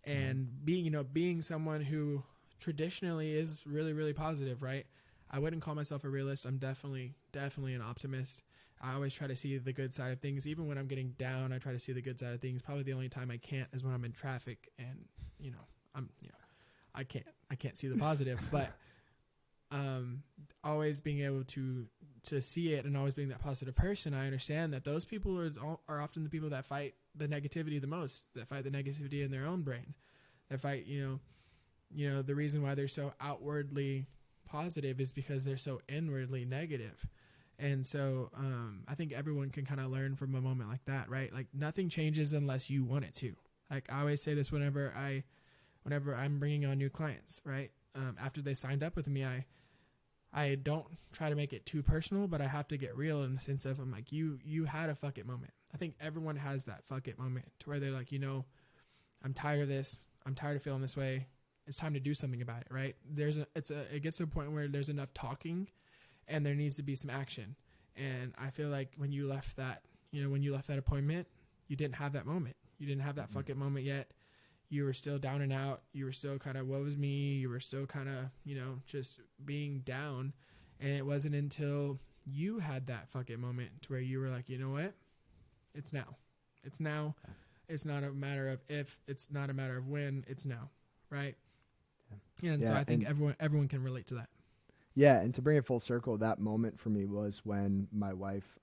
And being someone who traditionally is really, really positive, right? I wouldn't call myself a realist. I'm definitely an optimist. I always try to see the good side of things. Even when I'm getting down, I try to see the good side of things. Probably the only time I can't is when I'm in traffic and, you know, I can't see the positive, but always being able to see it and always being that positive person, I understand that those people are often the people that fight the negativity the most, that fight the negativity in their own brain, that fight, you know, the reason why they're so outwardly positive is because they're so inwardly negative. And so I think everyone can kind of learn from a moment like that, right? Like, nothing changes unless you want it to. Like, I always say this whenever I'm bringing on new clients, right? After they signed up with me, I don't try to make it too personal, but I have to get real in the sense of, I'm like, you had a fuck it moment. I think everyone has that fuck it moment to where they're like, you know, I'm tired of this. I'm tired of feeling this way. It's time to do something about it, right? It gets to a point where there's enough talking and there needs to be some action. And I feel like when you left that appointment, you didn't have that moment. You didn't have that fuck it moment yet. You were still down and out. You were still kind of, woe is me. You were still kind of, you know, just being down. And it wasn't until you had that fuck it moment to where you were like, you know what? It's now. It's now. It's not a matter of if. It's not a matter of when. It's now. Right? And so Yeah, I think and everyone can relate to that. yeah, and to bring it full circle, that moment for me was when my wife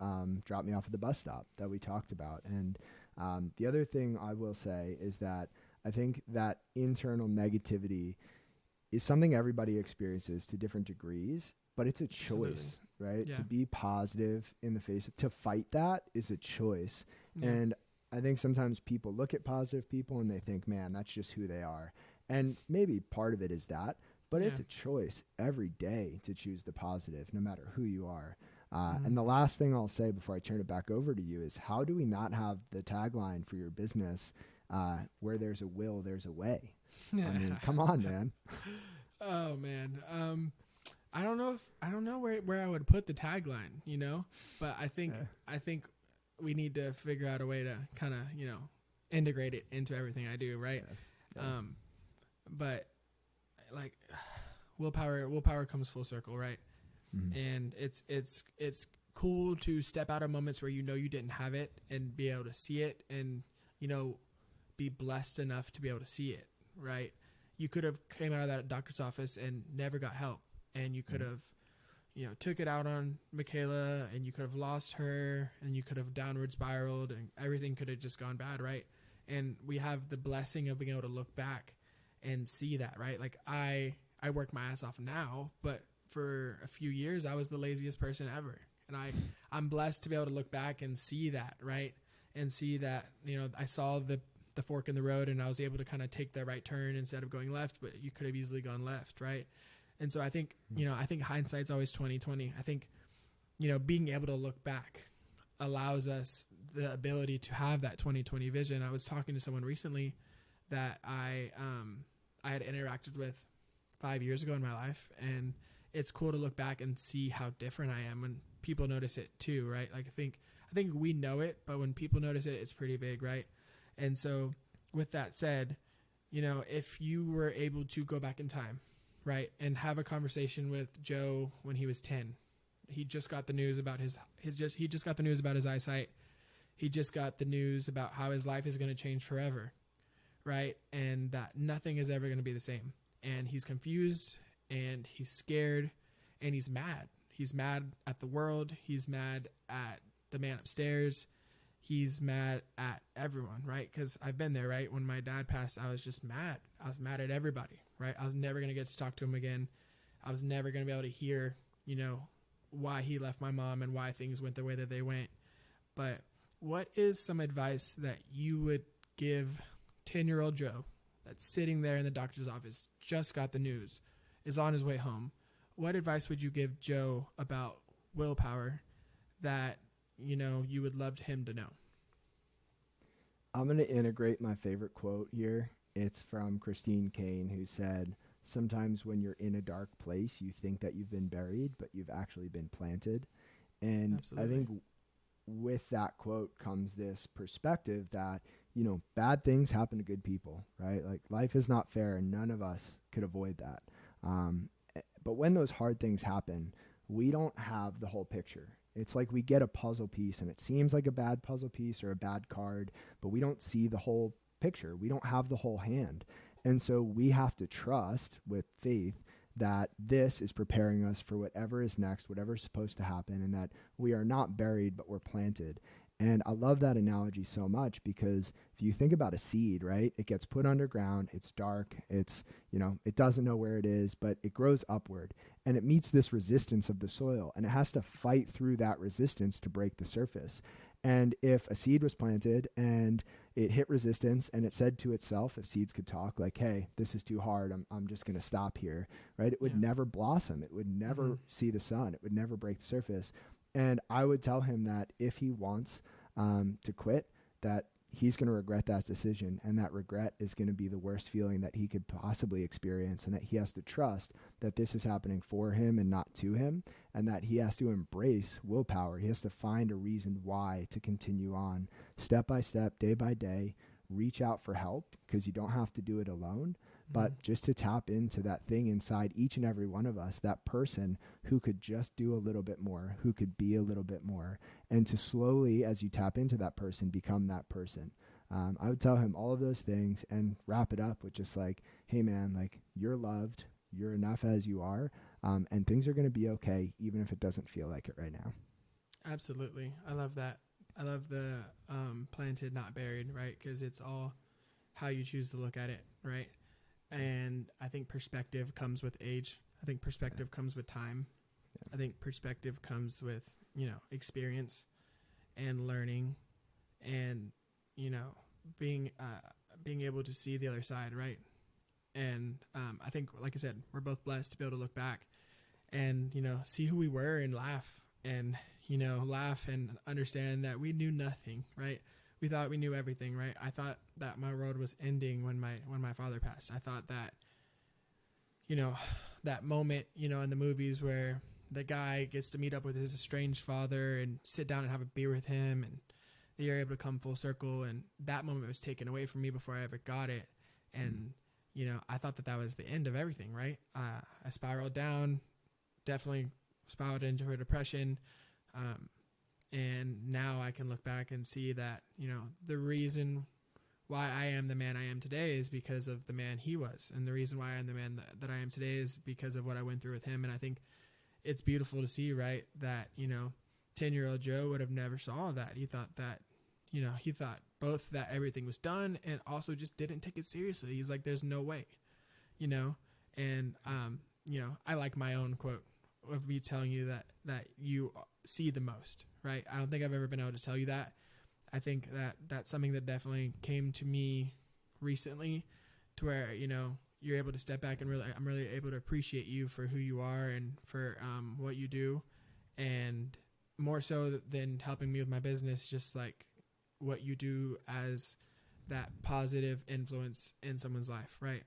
dropped me off at the bus stop that we talked about. And the other thing I will say is that I think that internal negativity is something everybody experiences to different degrees, but it's a Absolutely. choice, right? Yeah. To be positive in the face to fight that is a choice. Yeah. And I think sometimes people look at positive people and they think, man, that's just who they are. And maybe part of it is that, but Yeah. it's a choice every day to choose the positive, no matter who you are. Mhm. And the last thing I'll say before I turn it back over to you is, how do we not have the tagline for your business, where there's a will, there's a way? I mean, come on, man. Oh man. I don't know where I would put the tagline, but I think we need to figure out a way to kind of, integrate it into everything I do. Right. Yeah. But like willpower comes full circle. Right. Mhm. And it's cool to step out of moments where you didn't have it and be able to see it and, be blessed enough to be able to see it. Right. You could have came out of that doctor's office and never got help, and you could have, took it out on Michaela, and you could have lost her, and you could have downward spiraled, and everything could have just gone bad, right? And we have the blessing of being able to look back and see that, right? Like I work my ass off now, but for a few years I was the laziest person ever, and I'm blessed to be able to look back and see that, right? And see that, I saw the fork in the road, and I was able to kind of take the right turn instead of going left, but you could have easily gone left. Right. And so I think, I think hindsight's always 20/20. I think, being able to look back allows us the ability to have that 20/20 vision. I was talking to someone recently that I had interacted with 5 years ago in my life, and it's cool to look back and see how different I am when people notice it too. Right. Like I think we know it, but when people notice it, it's pretty big. Right. And so with that said, if you were able to go back in time, right, and have a conversation with Joe when he was 10, he just got the news about he just got the news about his eyesight. He just got the news about how his life is going to change forever, right? And that nothing is ever going to be the same. And he's confused, and he's scared, and he's mad. He's mad at the world. He's mad at the man upstairs. He's mad at everyone, right? Because I've been there, right? When my dad passed, I was just mad. I was mad at everybody, right? I was never going to get to talk to him again. I was never going to be able to hear, why he left my mom and why things went the way that they went. But what is some advice that you would give 10-year-old Joe that's sitting there in the doctor's office, just got the news, is on his way home? What advice would you give Joe about willpower that you would love him to know? I'm going to integrate my favorite quote here. It's from Christine Kane, who said, sometimes when you're in a dark place, you think that you've been buried, but you've actually been planted. And Absolutely. I think with that quote comes this perspective that, bad things happen to good people, right? Like life is not fair, and none of us could avoid that. But when those hard things happen, we don't have the whole picture. It's like we get a puzzle piece, and it seems like a bad puzzle piece or a bad card, but we don't see the whole picture. We don't have the whole hand. And so we have to trust with faith that this is preparing us for whatever is next, whatever is supposed to happen, and that we are not buried, but we're planted. And I love that analogy so much, because if you think about a seed, right, it gets put underground, it's dark, it's, it doesn't know where it is, but it grows upward, and it meets this resistance of the soil, and it has to fight through that resistance to break the surface. And if a seed was planted and it hit resistance and it said to itself, if seeds could talk, like, hey, this is too hard, I'm just going to stop here, right? It would never blossom. It would never see the sun. It would never break the surface. And I would tell him that if he wants to quit, that he's going to regret that decision, and that regret is going to be the worst feeling that he could possibly experience, and that he has to trust that this is happening for him and not to him, and that he has to embrace willpower. He has to find a reason why to continue on step by step, day by day, reach out for help, because you don't have to do it alone, but just to tap into that thing inside each and every one of us, that person who could just do a little bit more, who could be a little bit more, and to slowly, as you tap into that person, become that person. I would tell him all of those things and wrap it up with just like, hey man, like you're loved, you're enough as you are, and things are going to be okay, even if it doesn't feel like it right now. Absolutely. I love that. I love the planted, not buried, right? Because it's all how you choose to look at it, right? And I think perspective comes with age. I think perspective comes with time. I think perspective comes with, experience and learning and, being able to see the other side, right? And I think, like I said, we're both blessed to be able to look back and, see who we were and laugh and, laugh and understand that we knew nothing, right? We thought we knew everything, right? I thought that my world was ending when my father passed. I thought that, that moment, in the movies where the guy gets to meet up with his estranged father and sit down and have a beer with him, and you're able to come full circle. And that moment was taken away from me before I ever got it. And, I thought that was the end of everything, right? I spiraled down, definitely spiraled into a depression. And now I can look back and see that, the reason why I am the man I am today is because of the man he was. And the reason why I'm the man that I am today is because of what I went through with him. And I think it's beautiful to see, right, that, 10-year-old Joe would have never saw that. He thought that, he thought both that everything was done and also just didn't take it seriously. He's like, there's no way, and, I like my own quote of me telling you that you see the most, right? I don't think I've ever been able to tell you that. I think that that's something that definitely came to me recently to where, you're able to step back and I'm really able to appreciate you for who you are and for what you do. And more so than helping me with my business, just like what you do as that positive influence in someone's life, right?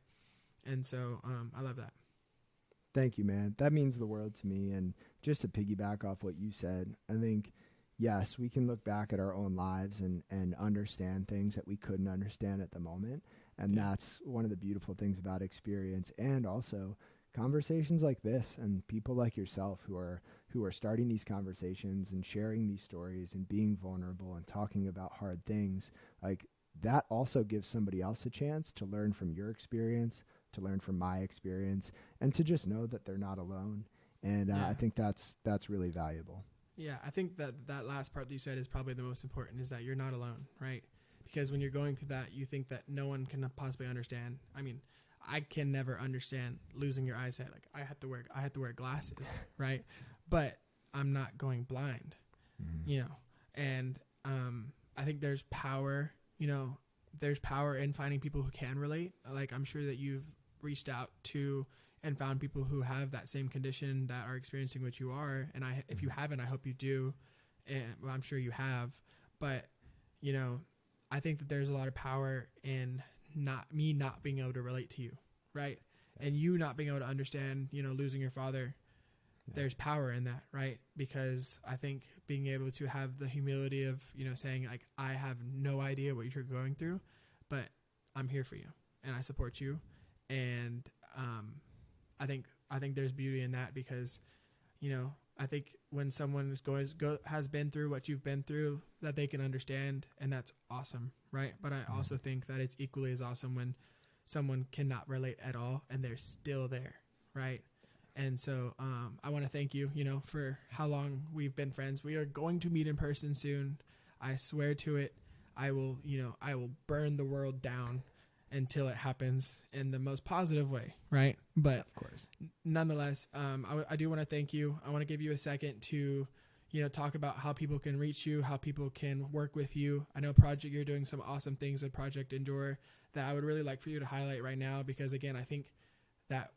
And so I love that. Thank you, man. That means the world to me. And just to piggyback off what you said, I think, yes, we can look back at our own lives and understand things that we couldn't understand at the moment. And that's one of the beautiful things about experience, and also conversations like this and people like yourself who are starting these conversations and sharing these stories and being vulnerable and talking about hard things. Like that also gives somebody else a chance to learn from your experience, to learn from my experience, and to just know that they're not alone. And I think that's really valuable. Yeah, I think that last part that you said is probably the most important, is that you're not alone, right? Because when you're going through that, you think that no one can possibly understand. I mean, I can never understand losing your eyesight. Like I have to wear glasses, right? But I'm not going blind, And I think there's power, there's power in finding people who can relate. Like I'm sure that you've reached out to and found people who have that same condition that are experiencing what you are. And if you haven't, I hope you do. And well, I'm sure you have, but I think that there's a lot of power in not being able to relate to you. Right. And you not being able to understand, losing your father, there's power in that. Right. Because I think being able to have the humility of, saying like, I have no idea what you're going through, but I'm here for you and I support you. And, I think there's beauty in that because, I think when someone has been through what you've been through, that they can understand, and that's awesome, right? But I also think that it's equally as awesome when someone cannot relate at all and they're still there, right? And so I want to thank you, for how long we've been friends. We are going to meet in person soon. I swear to it. I will burn the world down until it happens in the most positive way, right? But of course, nonetheless, I do want to thank you. I want to give you a second to, talk about how people can reach you, how people can work with you. I know you're doing some awesome things with Project Endure that I would really like for you to highlight right now, because again, I think that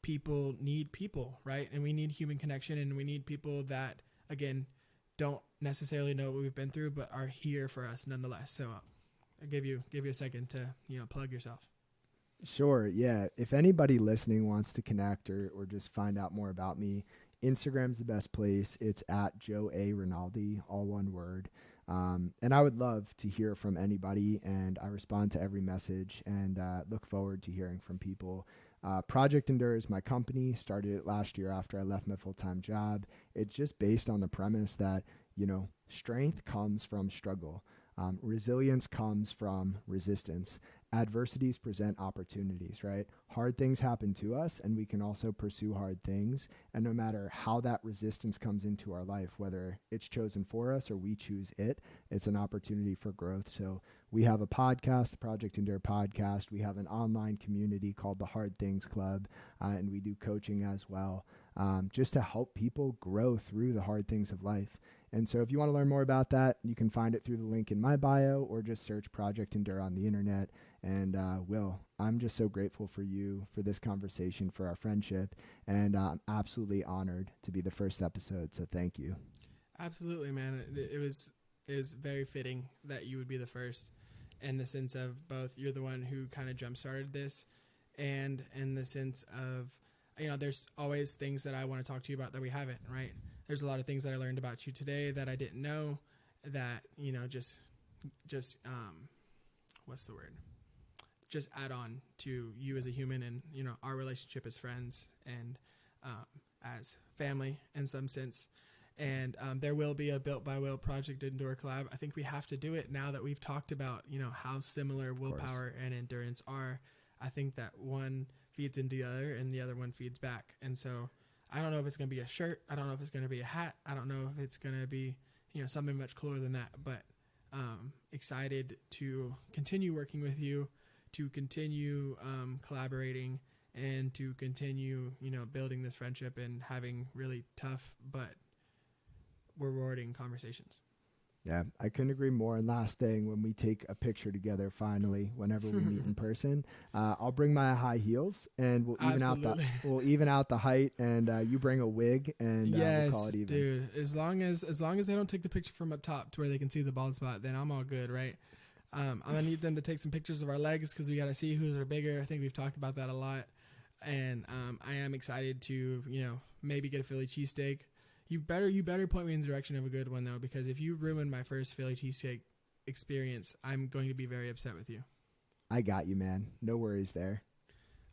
people need people, right? And we need human connection, and we need people that, again, don't necessarily know what we've been through, but are here for us nonetheless. So I give you a second to, plug yourself. Sure. Yeah. If anybody listening wants to connect or just find out more about me, Instagram's the best place. It's at Joe A. Rinaldi, all one word. And I would love to hear from anybody, and I respond to every message and look forward to hearing from people. Project Endure is my company. Started it last year after I left my full-time job. It's just based on the premise that, strength comes from struggle. Resilience comes from resistance. Adversities present opportunities, right? Hard things happen to us, and we can also pursue hard things. And no matter how that resistance comes into our life, whether it's chosen for us or we choose it, it's an opportunity for growth. So we have a podcast, the Project Endure podcast. We have an online community called the Hard Things Club, and we do coaching as well, just to help people grow through the hard things of life. And so if you want to learn more about that, you can find it through the link in my bio or just search Project Endure on the internet. And Will, I'm just so grateful for you, for this conversation, for our friendship, and I'm absolutely honored to be the first episode. So thank you. Absolutely, man. It was very fitting that you would be the first, in the sense of both you're the one who kind of jump-started this, and in the sense of, there's always things that I want to talk to you about that we haven't, right? There's a lot of things that I learned about you today that I didn't know, that, just what's the word? Just add on to you as a human and, our relationship as friends and as family in some sense. And there will be a Built by Will Project Endure collab. I think we have to do it now that we've talked about, how similar willpower and endurance are. I think that one feeds into the other and the other one feeds back. And so I don't know if it's going to be a shirt. I don't know if it's going to be a hat. I don't know if it's going to be, something much cooler than that. But excited to continue working with you, to continue collaborating, and to continue, building this friendship and having really tough but rewarding conversations. Yeah, I couldn't agree more. And last thing, when we take a picture together, finally, whenever we meet in person, I'll bring my high heels, and we'll even out the height, and you bring a wig, and we'll call it even. Dude. As long as they don't take the picture from up top to where they can see the bald spot, then I'm all good, right? I'm gonna need them to take some pictures of our legs because we got to see whose are bigger. I think we've talked about that a lot, and I am excited to maybe get a Philly cheesesteak. You better point me in the direction of a good one, though, because if you ruin my first Philly cheesesteak experience, I'm going to be very upset with you. I got you, man. No worries there.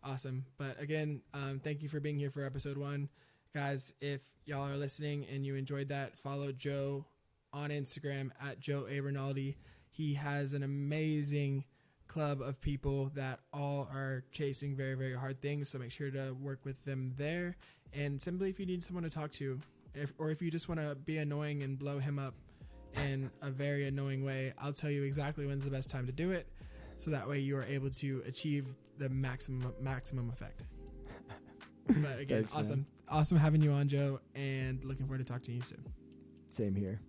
Awesome. But again, thank you for being here for episode 1. Guys, if y'all are listening and you enjoyed that, follow Joe on Instagram at Joe A. Rinaldi. He has an amazing club of people that all are chasing very, very hard things, so make sure to work with them there. And simply, if you need someone to talk to, if you just want to be annoying and blow him up in a very annoying way, I'll tell you exactly when's the best time to do it, so that way you are able to achieve the maximum effect. But again, thanks, awesome having you on, Joe, and looking forward to talking to you soon. Same here.